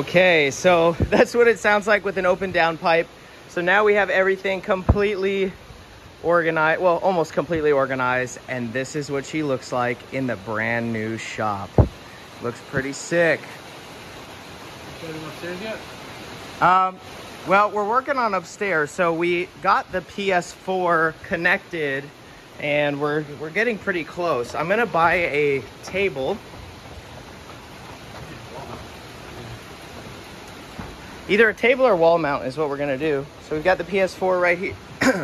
Okay, so that's what it sounds like with an open downpipe. So now we have everything completely organized, well, almost completely organized, and this is what she looks like in the brand new shop. Looks pretty sick. You guys upstairs yet? Well, we're working on upstairs. So we got the PS4 connected and we're getting pretty close. I'm gonna buy a table. Either a table or wall mount is what we're gonna do. So we've got the PS4 right here.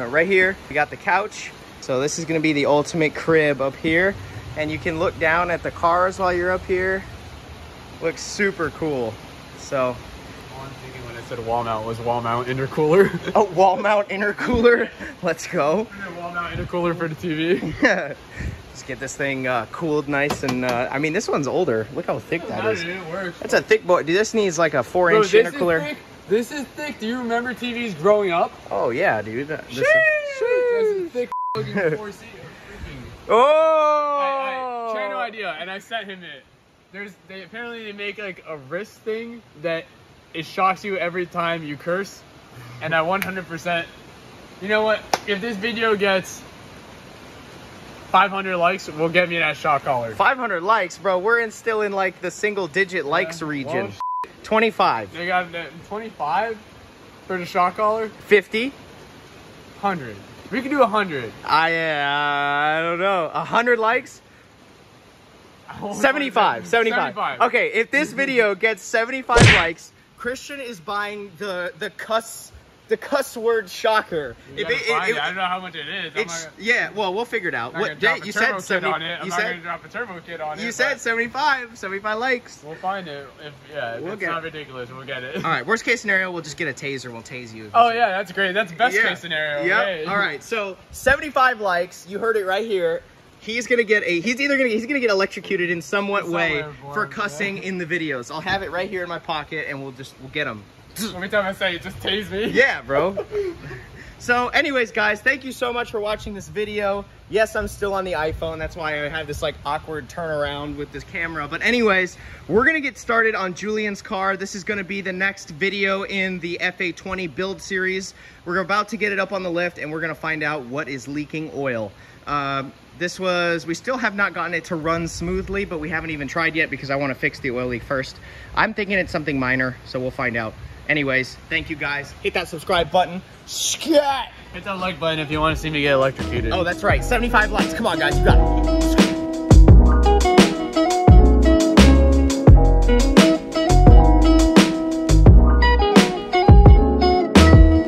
Right here, we got the couch. So this is gonna be the ultimate crib up here. And you can look down at the cars while you're up here. Looks super cool. So. All I'm thinking when I said wall mount was wall mount intercooler. Oh, wall mount intercooler. Let's go. Wall mount intercooler for the TV. Let's get this thing cooled nice and I mean, this one's older. Look how thick that is. It works. That's a thick boy. Dude, this needs like a 4-inch intercooler. This is thick. Do you remember TVs growing up? Oh yeah, dude. This is thick fucking 4C. Oh! I tried no idea, and I sent him it. Apparently they make like a wrist thing that it shocks you every time you curse, and I 100%. You know what? If this video gets 500 likes, we'll get me that shock collar. 500 likes, bro. We're still in like the single-digit likes region. Well, 25. They got 25 for the shock collar. 50. 100. We can do 100. I don't know. 100 likes. 75. 75. Okay, if this video gets 75 likes, Christian is buying the cuss word shocker. I don't know how much it is. Yeah, well, we'll figure it out. What you said 70 on it. I'm not gonna drop a turbo kit on it. You said 75 likes. We'll find it. If it's not ridiculous, we'll get it. All right, worst case scenario, we'll just get a taser. We'll tase you. Oh yeah, that's great. That's best case scenario. Yep. Okay. All right, so 75 likes. You heard it right here. He's gonna get get electrocuted in some way for cussing in the videos. I'll have it right here in my pocket, and we'll get him. Every time I say it, just tase me. Yeah, bro. So anyways, guys, thank you so much for watching this video. Yes, I'm still on the iPhone. That's why I have this like awkward turnaround with this camera. But anyways, we're gonna get started on Julian's car. This is gonna be the next video in the FA20 build series. We're about to get it up on the lift and we're gonna find out what is leaking oil. We still have not gotten it to run smoothly, but we haven't even tried yet because I wanna fix the oil leak first. I'm thinking it's something minor, so we'll find out. Anyways, thank you guys. Hit that subscribe button. Scat! Hit that like button if you want to see me get electrocuted. Oh, that's right. 75 likes. Come on, guys. You got it.